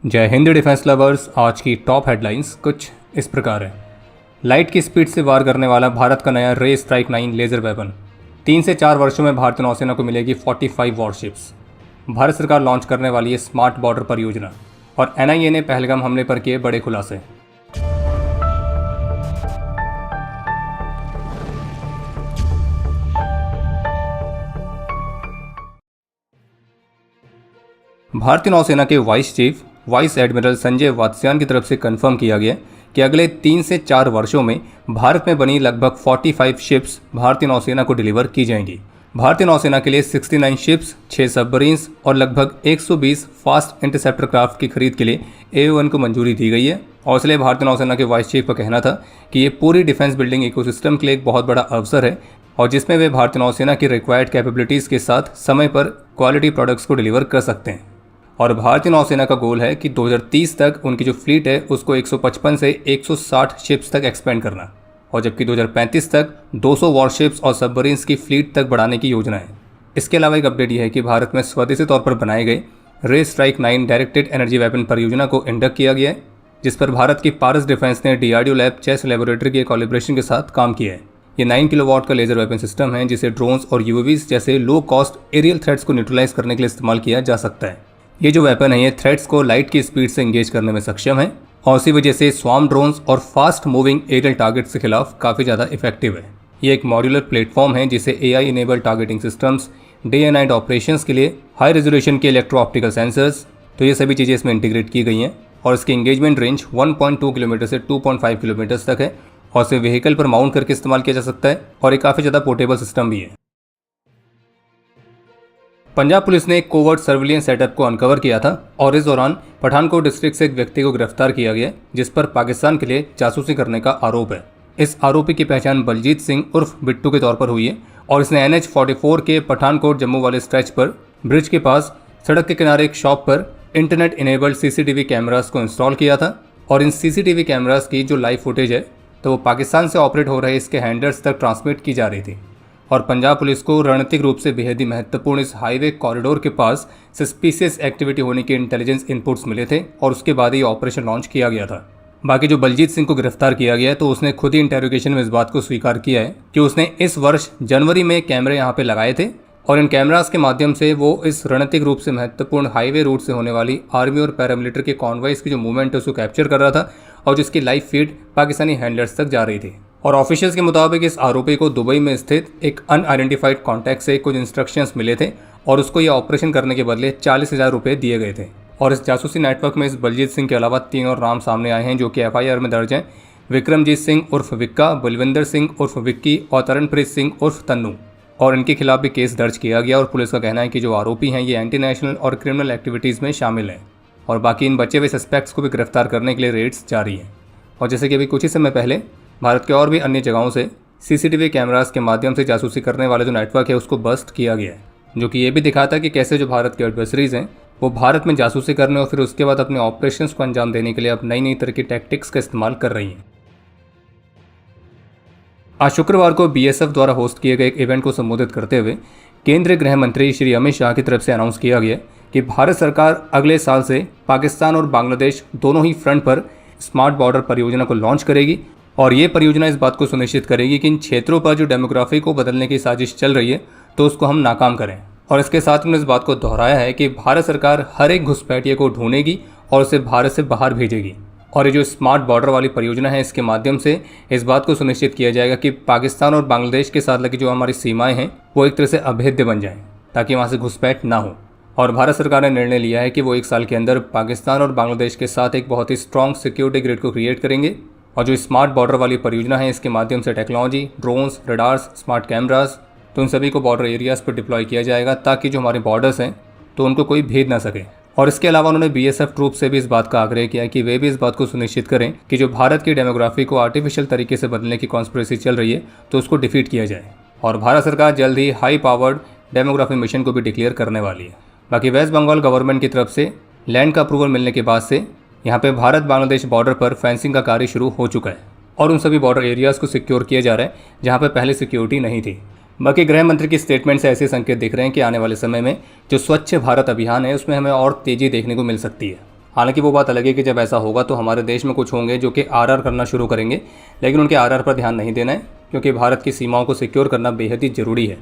जय Hind defence lovers. आज की टॉप हेडलाइंस कुछ इस प्रकार है। लाइट की स्पीड से वार करने वाला भारत का नया रे स्ट्राइक 9 लेजर वेपन। 3 से 4 वर्षों में भारतीय नौसेना को मिलेगी 45 वॉरशिप्स। भारत सरकार लॉन्च करने वाली है स्मार्ट बॉर्डर परियोजना। और एनआईए ने पहलगाम हमले पर किए बड़े खुलासे। भारतीय नौसेना के vice chief vice admiral Sanjay Vatsyayan की तरफ से कंफर्म किया गया कि अगले 3 से 4 वर्षों में भारत में बनी लगभग 45 शिप्स भारतीय नौसेना को डिलीवर की जाएंगी। भारतीय नौसेना के लिए 69 शिप्स, 6 सबमरीन्स और लगभग 120 फास्ट इंटरसेप्टर क्राफ्ट की खरीद के लिए AO1 को मंजूरी दी गई है। और इसलिए भारतीय नौसेना के वाइस चीफ का कहना था कि ये पूरी डिफेंस बिल्डिंग इकोसिस्टम के लिए एक बहुत बड़ा अवसर है और जिसमें वे भारतीय नौसेना की रिक्वायर्ड कैपेबिलिटीज़ के साथ समय पर क्वालिटी प्रोडक्ट्स को डिलीवर कर सकते हैं। और भारतीय नौसेना का गोल है कि 2030 तक उनकी जो फ्लीट है उसको 155 से 160 शिप्स तक एक्सपेंड करना और जबकि 2035 तक 200 वॉरशिप्स और सबमरीन्स की फ्लीट तक बढ़ाने की योजना है। इसके अलावा एक अपडेट यह है कि भारत में स्वदेशी तौर पर बनाए गए रे स्ट्राइक 9 डायरेक्टेड एनर्जी वेपन परियोजना को इंडक्ट किया गया है, जिस पर भारत की पारस डिफेंस ने DRDO लैब चेस लेबोरेटरी के कोलैबोरेशन के साथ काम किया है। ये 9 किलोवाट का लेजर वेपन सिस्टम है जिसे ड्रोन्स और UAVs जैसे लो कॉस्ट एरियल थ्रेट्स को न्यूट्रलाइज करने के लिए इस्तेमाल किया जा सकता है। ये जो वेपन है ये थ्रेट्स को लाइट की स्पीड से इंगेज करने में सक्षम है और इसी वजह से स्वार्म ड्रोन्स और फास्ट मूविंग एरियल टारगेट्स के खिलाफ काफ़ी ज़्यादा इफेक्टिव है। ये एक मॉड्यूलर प्लेटफॉर्म है जिसे AI enable targeting systems, day and night operations के लिए हाई रेजोल्यूशन के इलेक्ट्रो ऑप्टिकल सेंसर्स, तो ये सभी चीज़ें इसमें इंटीग्रेट की गई हैं और इसकी इंगेजमेंट रेंज 1.2 किलोमीटर से 2.5 किलोमीटर तक है और इसे व्हीकल पर माउंट करके इस्तेमाल किया जा सकता है और ये काफ़ी ज़्यादा पोर्टेबल सिस्टम भी है। पंजाब पुलिस ने एक कोवर्ट सर्विलियंस सेटअप को अनकवर किया था और इस दौरान पठानकोट डिस्ट्रिक्ट से एक व्यक्ति को गिरफ्तार किया गया जिस पर पाकिस्तान के लिए जासूसी करने का आरोप है। इस आरोपी की पहचान बलजीत सिंह उर्फ बिट्टू के तौर पर हुई है और इसने NH 44 के पठानकोट जम्मू वाले स्ट्रेच पर ब्रिज के पास सड़क के किनारे एक शॉप पर इंटरनेट इनेबल्ड CCTV कैमरास को इंस्टॉल किया था और इन CCTV कैमरास की जो लाइव फुटेज है तो वो पाकिस्तान से ऑपरेट हो रहे इसके हैंडलर्स तक ट्रांसमिट की जा रही थी। और पंजाब पुलिस को रणनीतिक रूप से बेहद ही महत्वपूर्ण इस हाईवे कॉरिडोर के पास सस्पिशियस एक्टिविटी होने के इंटेलिजेंस इनपुट्स मिले थे और उसके बाद ही ऑपरेशन लॉन्च किया गया था। बाकी जो बलजीत सिंह को गिरफ्तार किया गया है तो उसने खुद ही इंटेरोगेशन में इस बात को स्वीकार किया है कि उसने इस वर्ष जनवरी में कैमरे यहाँ पे लगाए थे और इन कैमरास के माध्यम से वो इस रणनीतिक रूप से महत्वपूर्ण हाईवे रूट से होने वाली आर्मी और पैरामिलिटर के कॉन्वॉयज की जो मूवमेंट है उसको कैप्चर कर रहा था और जिसकी लाइव फीड पाकिस्तानी हैंडलर्स तक जा रही थी। और ऑफिशियल्स के मुताबिक इस आरोपी को दुबई में स्थित एक अनआइडेंटिफाइड कॉन्टैक्ट से कुछ इंस्ट्रक्शंस मिले थे और उसको यह ऑपरेशन करने के बदले 40,000 रुपये दिए गए थे। और इस जासूसी नेटवर्क में इस बलजीत सिंह के अलावा 3 और नाम सामने आए हैं जो कि FIR में दर्ज हैं। विक्रमजीत सिंह उर्फ विक्का, बलविंदर सिंह उर्फ विक्की और तरनप्रीत सिंह उर्फ तन्नू। और इनके खिलाफ भी केस दर्ज किया गया और पुलिस का कहना है कि जो आरोपी हैं ये एंटी नेशनल और क्रिमिनल एक्टिविटीज़ में शामिल हैं और बाकी इन बचे हुए सस्पेक्ट्स को भी गिरफ्तार करने के लिए रेड्स जारी हैं। और जैसे कि अभी कुछ ही समय पहले भारत के और भी अन्य जगहों से CCTV कैमरास के माध्यम से जासूसी करने वाला जो नेटवर्क है उसको बस्ट किया गया है, जो कि ये भी दिखाता है कि कैसे जो भारत के एडवर्सरीज हैं वो भारत में जासूसी करने और फिर उसके बाद अपने ऑपरेशंस को अंजाम देने के लिए अब नई नई तरह की टैक्टिक्स का इस्तेमाल कर रही हैं। आज शुक्रवार को BSF द्वारा होस्ट किए गए एक इवेंट को संबोधित करते हुए केंद्रीय गृह मंत्री श्री अमित शाह की तरफ से अनाउंस किया गया कि भारत सरकार अगले साल से पाकिस्तान और बांग्लादेश दोनों ही फ्रंट पर स्मार्ट बॉर्डर परियोजना को लॉन्च करेगी और ये परियोजना इस बात को सुनिश्चित करेगी कि इन क्षेत्रों पर जो डेमोग्राफी को बदलने की साजिश चल रही है तो उसको हम नाकाम करें। और इसके साथ उन्होंने इस बात को दोहराया है कि भारत सरकार हर एक घुसपैठिए को ढूंढेगी और उसे भारत से बाहर भेजेगी। और ये जो स्मार्ट बॉर्डर वाली परियोजना है इसके माध्यम से इस बात को सुनिश्चित किया जाएगा कि पाकिस्तान और बांग्लादेश के साथ लगी जो हमारी सीमाएँ हैं वो एक तरह से अभेद्य बन जाएँ ताकि वहाँ से घुसपैठ ना हो। और भारत सरकार ने निर्णय लिया है कि वो 1 साल के अंदर पाकिस्तान और बांग्लादेश के साथ एक बहुत ही स्ट्रॉन्ग सिक्योरिटी ग्रिड को क्रिएट करेंगे। और जो स्मार्ट बॉर्डर वाली परियोजना है इसके माध्यम से technology, drones, radars, smart cameras तो इन सभी को बॉर्डर एरियाज़ पर डिप्लॉय किया जाएगा ताकि जो हमारे बॉर्डर्स हैं तो उनको कोई भेद ना सके। और इसके अलावा उन्होंने BSF ट्रूप से भी इस बात का आग्रह किया कि वे भी इस बात को सुनिश्चित करें कि जो भारत की डेमोग्राफी को आर्टिफिशियल तरीके से बदलने की कॉन्स्पिरेसी चल रही है तो उसको डिफीट किया जाए। और भारत सरकार जल्द ही हाई पावर्ड डेमोग्राफी मिशन को भी डिक्लेयर करने वाली है। बाकी वेस्ट बंगाल गवर्नमेंट की तरफ से लैंड का अप्रूवल मिलने के बाद से यहाँ पे भारत बांग्लादेश बॉर्डर पर फेंसिंग का कार्य शुरू हो चुका है और उन सभी बॉर्डर एरियाज़ को सिक्योर किया जा रहा है जहाँ पे पहले सिक्योरिटी नहीं थी। बाकी गृह मंत्री की स्टेटमेंट से ऐसे संकेत दिख रहे हैं कि आने वाले समय में जो स्वच्छ भारत अभियान है उसमें हमें और तेज़ी देखने को मिल सकती है। हालांकि वो बात अलग है कि जब ऐसा होगा तो हमारे देश में कुछ होंगे जो कि आरआर करना शुरू करेंगे, लेकिन उनके आरआर पर ध्यान नहीं देना है क्योंकि भारत की सीमाओं को सिक्योर करना बेहद ही जरूरी है।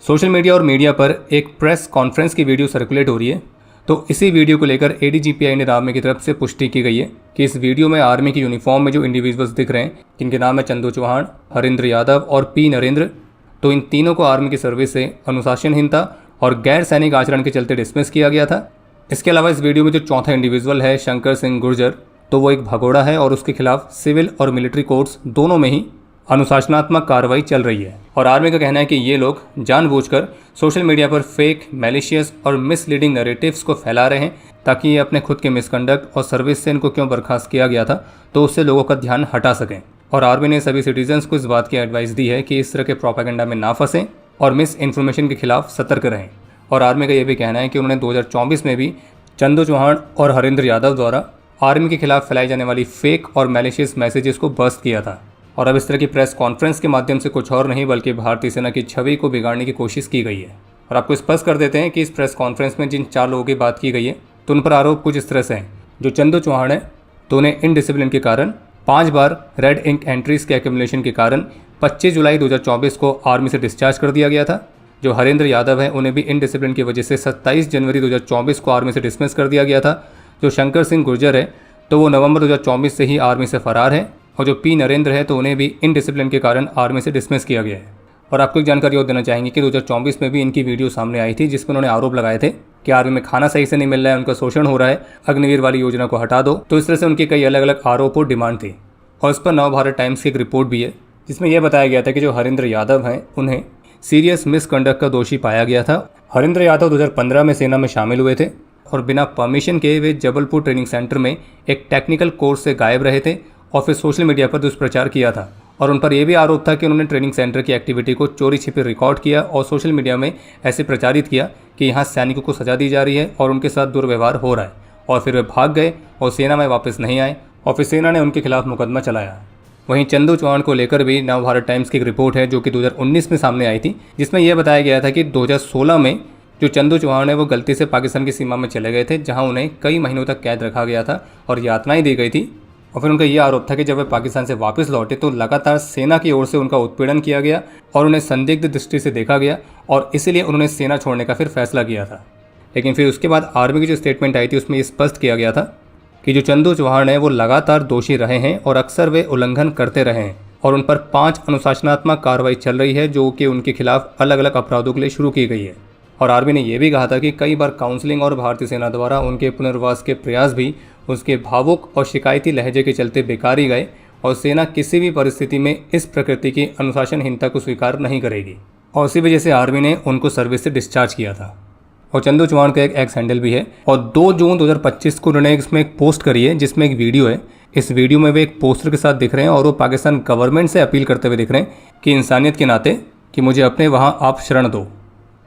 सोशल मीडिया और मीडिया पर एक प्रेस कॉन्फ्रेंस की वीडियो सर्कुलेट हो रही है। तो इसी वीडियो को लेकर एडीजीपी ने आर्मी की तरफ से पुष्टि की गई है कि इस वीडियो में आर्मी की यूनिफॉर्म में जो इंडिविजुअल्स दिख रहे हैं, जिनके नाम है चंदू चौहान, हरिंद्र यादव और पी नरेंद्र, तो इन तीनों को आर्मी की सर्विस से अनुशासनहीनता और गैर सैनिक आचरण के चलते डिसमिस किया गया था। इसके अलावा इस वीडियो में जो चौथा इंडिविजुअल है शंकर सिंह गुर्जर, तो वो एक भगोड़ा है और उसके खिलाफ सिविल और मिलिट्री कोर्ट्स दोनों में ही अनुशासनात्मक कार्रवाई चल रही है। और आर्मी का कहना है कि ये लोग जानबूझकर सोशल मीडिया पर फेक, मैलिशियस और मिसलीडिंग नैरेटिव्स को फैला रहे हैं ताकि ये अपने खुद के मिसकंडक्ट और सर्विस से इनको क्यों बर्खास्त किया गया था तो उससे लोगों का ध्यान हटा सकें। और आर्मी ने सभी सिटीजन्स को इस बात की एडवाइस दी है कि इस तरह के प्रोपेगेंडा में ना फंसें और मिस इन्फॉर्मेशन के खिलाफ सतर्क रहें। और आर्मी का यह भी कहना है कि उन्होंने 2024 में भी चंदू चौहान और हरिंद्र यादव द्वारा आर्मी के खिलाफ फैलाई जाने वाली फेक और मैलिशियस मैसेजेस को बस्ट किया था। और अब इस तरह की प्रेस कॉन्फ्रेंस के माध्यम से कुछ और नहीं बल्कि भारतीय सेना की छवि को बिगाड़ने की कोशिश की गई है। और आपको स्पष्ट कर देते हैं कि इस प्रेस कॉन्फ्रेंस में जिन 4 लोगों की बात की गई है तो उन पर आरोप कुछ इस तरह से हैं। जो चंदू चौहान है तो उन्हें इनडिसिप्लिन के कारण 5 बार रेड इंक एंट्रीज के एक्यूमुलेशन के कारण 25 जुलाई 2024 को आर्मी से डिस्चार्ज कर दिया गया था। जो हरिंद्र यादव है उन्हें भी इनडिसिप्लिन की वजह से 27 जनवरी 2024 को आर्मी से डिसमिस कर दिया गया था। जो शंकर सिंह गुर्जर है तो वो नवंबर 2024 से ही आर्मी से फरार है। और जो पी नरेंद्र है तो उन्हें भी इनडिसिप्लिन के कारण आर्मी से डिसमिस किया गया है। और आपको एक जानकारी और देना चाहेंगे कि 2024 में भी इनकी वीडियो सामने आई थी जिसमें उन्होंने आरोप लगाए थे कि आर्मी में खाना सही से नहीं मिल रहा है, उनका शोषण हो रहा है, अग्निवीर वाली योजना को हटा दो। तो इस तरह से उनकी कई अलग अलग आरोप और डिमांड थी। और इस पर नवभारत टाइम्स की एक रिपोर्ट भी है जिसमें यह बताया गया था कि जो हरिंद्र यादव हैं उन्हें सीरियस मिसकंडक्ट का दोषी पाया गया था। हरिंद्र यादव 2015 में सेना में शामिल हुए थे और बिना परमिशन के वे जबलपुर ट्रेनिंग सेंटर में एक टेक्निकल कोर्स से गायब रहे थे और फिर सोशल मीडिया पर दुष्प्रचार किया था। और उन पर यह भी आरोप था कि उन्होंने ट्रेनिंग सेंटर की एक्टिविटी को चोरी छिपे रिकॉर्ड किया और सोशल मीडिया में ऐसे प्रचारित किया कि यहाँ सैनिकों को सजा दी जा रही है और उनके साथ दुर्व्यवहार हो रहा है। और फिर वे भाग गए और सेना में वापस नहीं आए और फिर सेना ने उनके खिलाफ मुकदमा चलाया। वहीं चंदू चौहान को लेकर भी नवभारत टाइम्स की एक रिपोर्ट है जो कि 2019 में सामने आई थी, जिसमें यह बताया गया था कि 2016 में जो चंदू चौहान है वो गलती से पाकिस्तान की सीमा में चले गए थे जहां उन्हें कई महीनों तक कैद रखा गया था और यातनाएं दी गई थी। और फिर उनका यह आरोप था कि जब वे पाकिस्तान से वापस लौटे तो लगातार सेना की ओर से उनका उत्पीड़न किया गया और उन्हें संदिग्ध दृष्टि से देखा गया और इसीलिए उन्होंने सेना छोड़ने का फिर फैसला किया था। लेकिन फिर उसके बाद आर्मी की जो स्टेटमेंट आई थी उसमें ये स्पष्ट किया गया था कि जो चंदू चौहान है वो लगातार दोषी रहे हैं और अक्सर वे उल्लंघन करते रहे हैं और उन पर 5 अनुशासनात्मक कार्रवाई चल रही है जो कि उनके खिलाफ अलग अलग अपराधों के लिए शुरू की गई है। और आर्मी ने यह भी कहा था कि कई बार काउंसलिंग और भारतीय सेना द्वारा उनके पुनर्वास के प्रयास भी उसके भावुक और शिकायती लहजे के चलते बेकार ही गए और सेना किसी भी परिस्थिति में इस प्रकृति की अनुशासनहीनता को स्वीकार नहीं करेगी। और इसी वजह से आर्मी ने उनको सर्विस से डिस्चार्ज किया था। और चंदू चौहान का एक एक्स हैंडल भी है और 2 जून 2025 को उन्होंने इसमें एक पोस्ट करी है जिसमें एक वीडियो है। इस वीडियो में वे एक पोस्टर के साथ दिख रहे हैं और वो पाकिस्तान गवर्नमेंट से अपील करते हुए दिख रहे हैं कि इंसानियत के नाते कि मुझे अपने वहाँ आप शरण दो।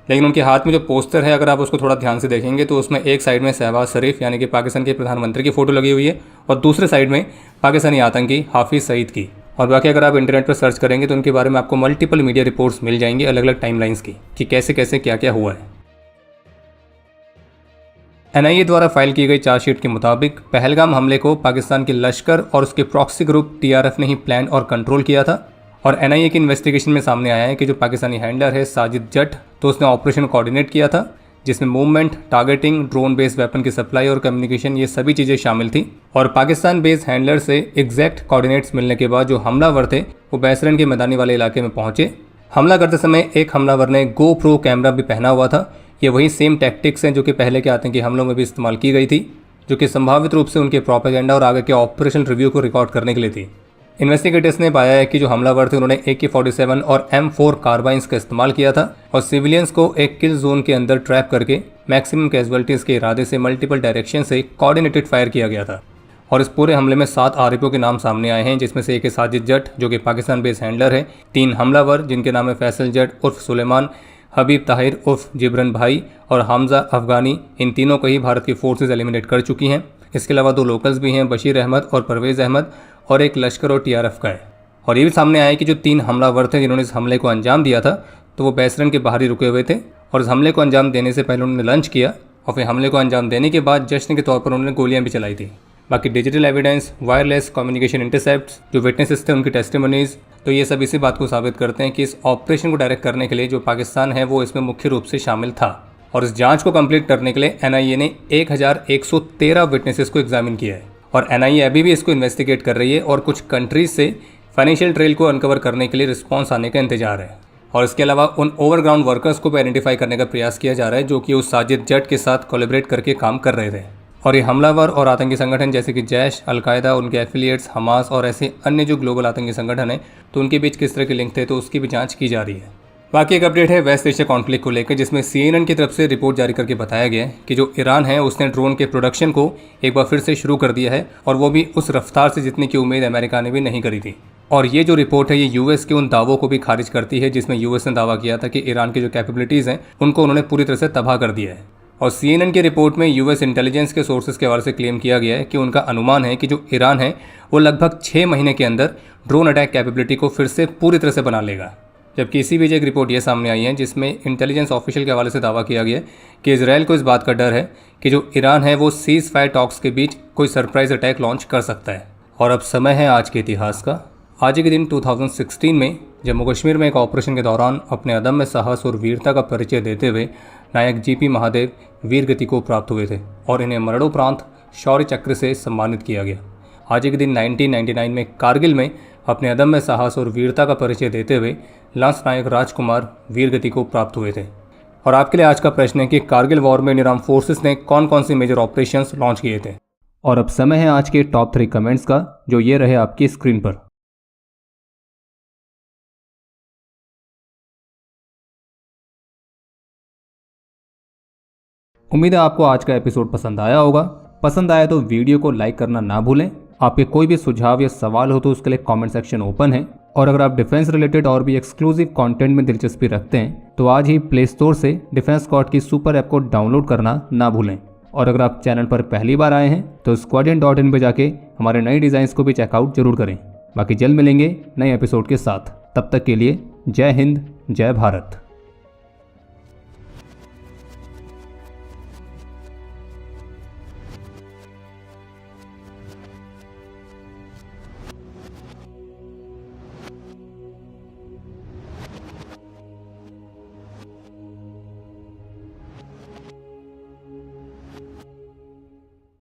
लेकिन उनके हाथ में जो पोस्टर है अगर आप उसको थोड़ा ध्यान से देखेंगे तो उसमें एक साइड में शहबाज शरीफ यानी कि पाकिस्तान के प्रधानमंत्री की फ़ोटो लगी हुई है और दूसरे साइड में पाकिस्तानी आतंकी हाफिज़ सईद की। और बाकी अगर आप इंटरनेट पर सर्च करेंगे तो उनके बारे में आपको मल्टीपल मीडिया रिपोर्ट्स मिल जाएंगी अलग अलग टाइमलाइंस की कि कैसे कैसे क्या क्या हुआ है। NIA द्वारा फाइल की गई चार्जशीट के मुताबिक पहलगाम हमले को पाकिस्तान के लश्कर और उसके प्रॉक्सी ग्रुप TRF ने ही प्लान और कंट्रोल किया था। और NIA की इन्वेस्टिगेशन में सामने आया है कि जो पाकिस्तानी हैंडलर है साजिद जट तो उसने ऑपरेशन कोऑर्डिनेट किया था जिसमें movement, targeting, drone based weapon की सप्लाई और कम्युनिकेशन ये सभी चीज़ें शामिल थी। और पाकिस्तान बेस्ड हैंडलर से एग्जैक्ट कोऑर्डिनेट्स मिलने के बाद जो हमलावर थे वो बैसरन के मैदानी वाले इलाके में पहुंचे। हमला करते समय एक हमलावर ने GoPro कैमरा भी पहना हुआ था। ये वही सेम टैक्टिक्स हैं जो कि पहले के आतंकी हमलों में भी इस्तेमाल की गई थी, जो कि संभावित रूप से उनके प्रोपेगेंडा और आगे के ऑपरेशन रिव्यू को रिकॉर्ड करने के लिए थी। इन्वेस्टिगेटर्स ने पाया है कि जो हमलावर थे उन्होंने AK-47 और M4 कार्बाइंस का इस्तेमाल किया था और सिविलियंस को एक किल जोन के अंदर ट्रैप करके मैक्सिमम कैजुअलिटीज़ के इरादे से मल्टीपल डायरेक्शन से कोऑर्डिनेटेड फायर किया गया था। और इस पूरे हमले में 7 आरोपियों के नाम सामने आए हैं जिसमें से एक है साजिद जट जो कि पाकिस्तान बेस्ड हैंडलर है, 3 हमलावर जिनके नाम है फैसल जट उर्फ सुलेमान, हबीब ताहिर उर्फ जिब्रन भाई और हमजा अफगानी। इन तीनों को ही भारत की फोर्सेज एलिमिनेट कर चुकी हैं। इसके अलावा 2 लोकल्स भी हैं, बशीर अहमद और परवेज़ अहमद, और एक लश्कर और TRF का है। और ये भी सामने आया कि जो 3 हमलावर थे जिन्होंने इस हमले को अंजाम दिया था तो वो बैसरन के बाहर ही रुके हुए थे और इस हमले को अंजाम देने से पहले उन्होंने लंच किया और फिर हमले को अंजाम देने के बाद जश्न के तौर पर उन्होंने गोलियां भी चलाई थी। बाकी digital evidence, wireless communication intercepts, जो विटनेसेस थे उनकी टेस्टिमनीज, तो ये सब इसी बात को साबित करते हैं कि इस ऑपरेशन को डायरेक्ट करने के लिए जो पाकिस्तान है वो इसमें मुख्य रूप से शामिल था। और इस जांच को कंप्लीट करने के लिए NIA ने 1113 विटनेसेस को एग्जामिन किया है और NIA अभी भी इसको इन्वेस्टिगेट कर रही है और कुछ कंट्रीज से फाइनेंशियल ट्रेल को अनकवर करने के लिए रिस्पॉन्स आने का इंतजार है। और इसके अलावा उन ओवरग्राउंड वर्कर्स को भी आइडेंटिफाई करने का प्रयास किया जा रहा है जो कि उस साजिद जट के साथ कोलैबोरेट करके काम कर रहे थे। और ये हमलावर और आतंकी संगठन जैसे कि जैश, अलकायदा, उनके एफिलिएट्स, हमास और ऐसे अन्य जो ग्लोबल आतंकी संगठन हैं, तो उनके बीच किस तरह के लिंक थे, तो उसकी भी जांच की जा रही है। बाकी एक अपडेट है वेस्ट एशिया कॉन्फ्लिक्ट को लेकर, जिसमें CNN की तरफ से रिपोर्ट जारी करके बताया गया है कि जो ईरान है उसने ड्रोन के प्रोडक्शन को एक बार फिर से शुरू कर दिया है और वो भी उस रफ्तार से जितने की उम्मीद अमेरिका ने भी नहीं करी थी। और ये जो रिपोर्ट है ये US के उन दावों को भी खारिज करती है जिसमें US ने दावा किया था कि ईरान की जो कैपेबिलिटीज़ हैं उनको उन्होंने पूरी तरह से तबाह कर दिया है। और CNN की रिपोर्ट में US इंटेलिजेंस के सोर्सेज के हवाले से क्लेम किया गया है कि उनका अनुमान है कि जो ईरान है वो लगभग 6 महीने के अंदर ड्रोन अटैक कैपेबिलिटी को फिर से पूरी तरह से बना लेगा। जबकि इसी बीच एक रिपोर्ट ये सामने आई है जिसमें इंटेलिजेंस ऑफिशियल के हवाले से दावा किया गया कि इजराइल को इस बात का डर है कि जो ईरान है वो सीज फायर टॉक्स के बीच कोई सरप्राइज अटैक लॉन्च कर सकता है। और अब समय है आज के इतिहास का। आज के दिन 2016 में जम्मू कश्मीर में एक ऑपरेशन के दौरान अपने अदम्य साहस और वीरता का परिचय देते हुए नायक GP महादेव वीर गति को प्राप्त हुए थे और इन्हें मरणोपरांत शौर्य चक्र से सम्मानित किया गया। आज के दिन 1999 में कारगिल में अपने अदम्य साहस और वीरता का परिचय देते हुए लांस नायक राजकुमार वीर गति को प्राप्त हुए थे। और आपके लिए आज का प्रश्न है कि कारगिल वॉर में इंडियन आर्म फोर्सेस ने कौन कौन सी मेजर ऑपरेशंस लॉन्च किए थे। और अब समय है आज के टॉप 3 कमेंट्स का, जो ये रहे आपकी स्क्रीन पर। उम्मीद है आपको आज का एपिसोड पसंद आया होगा। पसंद आया तो वीडियो को लाइक करना ना भूलें। आपके कोई भी सुझाव या सवाल हो तो उसके लिए कमेंट सेक्शन ओपन है। और अगर आप डिफेंस रिलेटेड और भी एक्सक्लूसिव कंटेंट में दिलचस्पी रखते हैं तो आज ही प्ले स्टोर से डिफेंस स्क्वाड की सुपर ऐप को डाउनलोड करना ना भूलें। और अगर आप चैनल पर पहली बार आए हैं तो squadron.in पे जाके हमारे नए डिज़ाइंस को भी चेकआउट जरूर करें। बाकी जल्द मिलेंगे नए एपिसोड के साथ। तब तक के लिए जय हिंद, जय भारत।